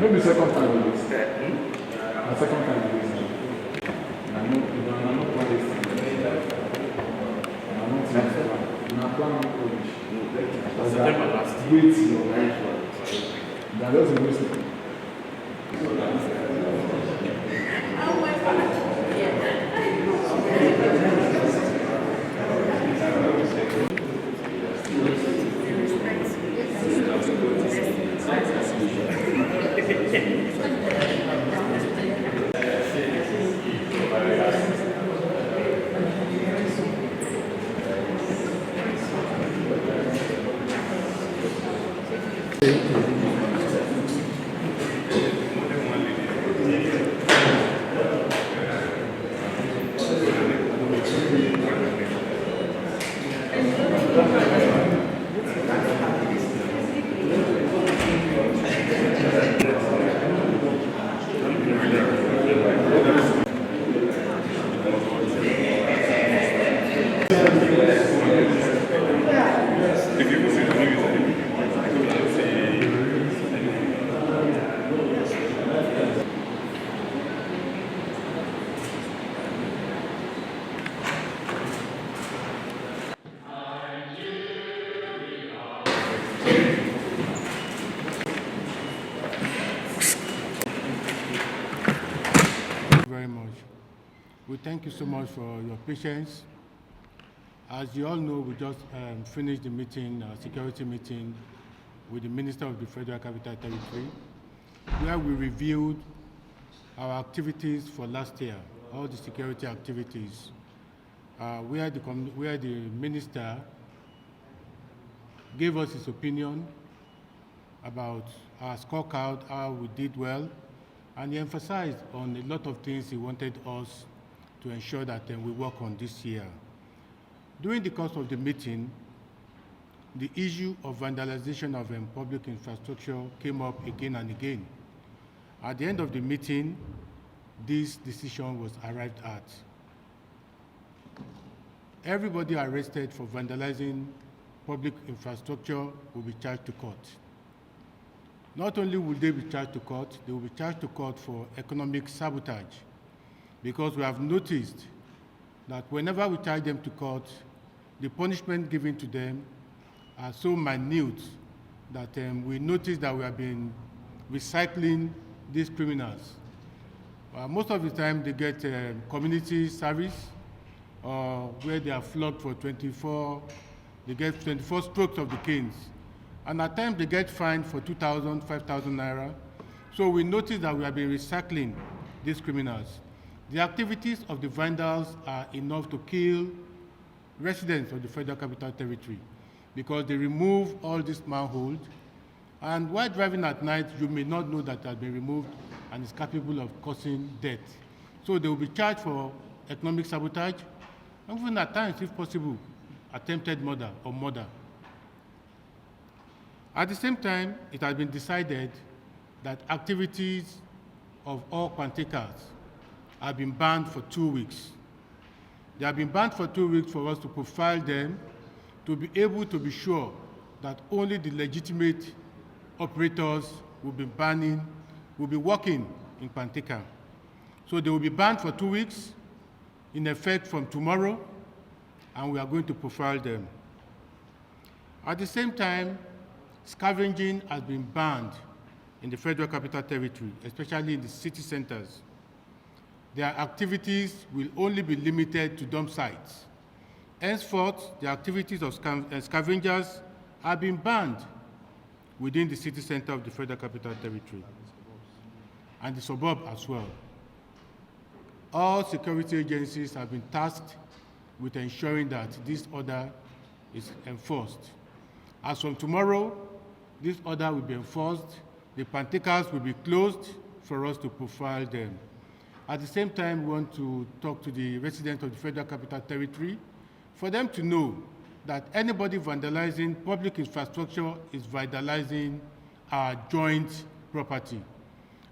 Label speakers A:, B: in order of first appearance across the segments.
A: Maybe second time we use. The second time we use. I'm not planning. September last year. That doesn't waste it.
B: We thank you so much for your patience. As you all know, we just finished the meeting, security meeting with the Minister of the Federal Capital Territory, where we reviewed our activities for last year, all the security activities, where the Minister gave us his opinion about our scorecard, how we did well, and he emphasized on a lot of things he wanted us to ensure that we work on this year. During the course of the meeting, the issue of vandalization of public infrastructure came up again and again. At the end of the meeting, this decision was arrived at. Everybody arrested for vandalizing public infrastructure will be charged to court. Not only will they be charged to court, they will be charged to court for economic sabotage, because we have noticed that whenever we charge them to court, the punishment given to them are so minute that we notice that we have been recycling these criminals. Most of the time they get community service, where they are flogged for 24, they get 24 strokes of the canes. And at times they get fined for 2,000, 5,000 Naira. So we notice that we have been recycling these criminals. The activities of the Vandals are enough to kill residents of the Federal Capital Territory, because they remove all these manholes, and while driving at night, you may not know that it has been removed and is capable of causing death. So they will be charged for economic sabotage, and even at times, if possible, attempted murder or murder. At the same time, it has been decided that activities of all partakers have been banned for 2 weeks. They have been banned for 2 weeks for us to profile them, to be able to be sure that only the legitimate operators will be working in Panteka. So they will be banned for 2 weeks, in effect from tomorrow, and we are going to profile them. At the same time, scavenging has been banned in the Federal Capital Territory, especially in the city centers. Their activities will only be limited to dump sites. Henceforth, the activities of scavengers have been banned within the city center of the Federal Capital Territory and the suburb as well. All security agencies have been tasked with ensuring that this order is enforced. As from tomorrow, this order will be enforced. The Pantakers will be closed for us to profile them. At the same time, we want to talk to the residents of the Federal Capital Territory for them to know that anybody vandalizing public infrastructure is vandalizing our joint property.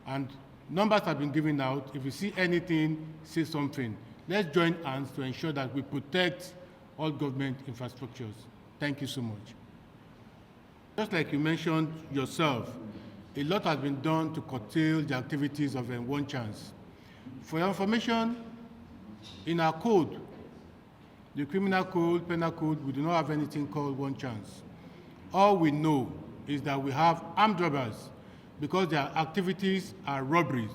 B: And numbers have been given out. If you see anything, say something. Let's join hands to ensure that we protect all government infrastructures. Thank you so much. Just like you mentioned yourself, a lot has been done to curtail the activities of One Chance. For your information, in our code, the criminal code, penal code, we do not have anything called One Chance. All we know is that we have armed robbers because their activities are robberies.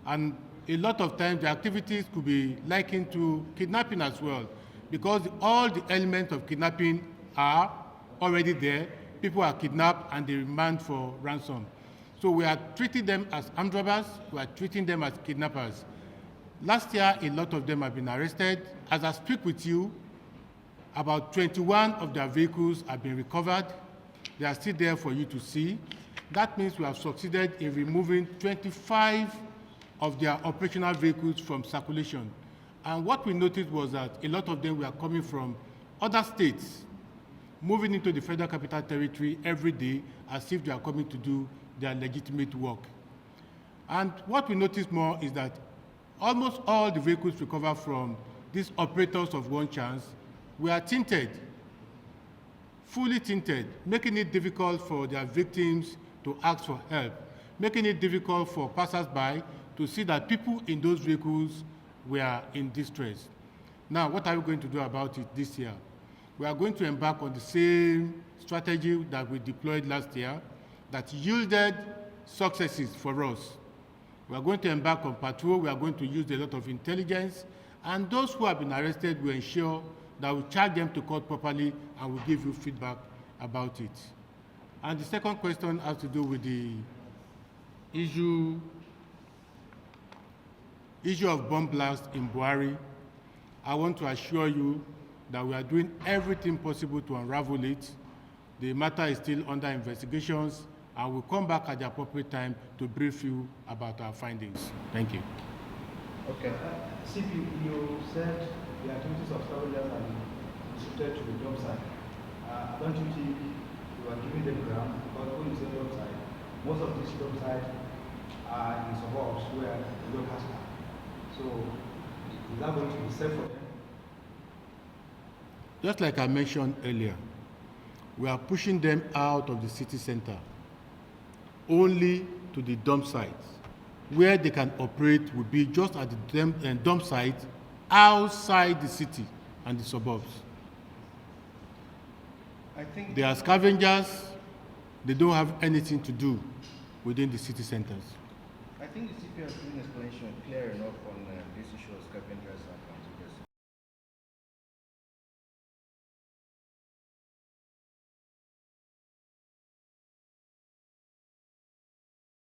B: And a lot of times the activities could be likened to kidnapping as well, because all the elements of kidnapping are already there. People are kidnapped and they demand for ransom. So we are treating them as armed robbers, we are treating them as kidnappers. Last year, a lot of them have been arrested. As I speak with you, about 21 of their vehicles have been recovered. They are still there for you to see. That means we have succeeded in removing 25 of their operational vehicles from circulation. And what we noticed was that a lot of them were coming from other states, moving into the Federal Capital Territory every day as if they are coming to do their legitimate work. And what we noticed more is that almost all the vehicles recovered from these operators of One Chance were tinted, fully tinted, making it difficult for their victims to ask for help, making it difficult for passers-by to see that people in those vehicles were in distress. Now, what are we going to do about it this year? We are going to embark on the same strategy that we deployed last year that yielded successes for us. We are going to embark on patrol. We are going to use a lot of intelligence. And those who have been arrested will ensure that we charge them to court properly and will give you feedback about it. And the second question has to do with the issue of bomb blast in Buhari. I want to assure you that we are doing everything possible to unravel it. The matter is still under investigations, and we'll come back at the appropriate time to brief you about our findings. Thank you.
C: Okay. CP, you said the activities of scavengers are restricted to the job site. Don't you think you are giving them ground? Because when you say job site, most of these job sites are in suburbs where the work has come. So is that going to be safe for them?
B: Just like I mentioned earlier, we are pushing them out of the city center only to the dump sites. Where they can operate will be just at the dump site outside the city and the suburbs.
C: I think
B: they are scavengers. They don't have anything to do within the city centers.
C: I think the CP has given an explanation clear enough on this issue of scavengers and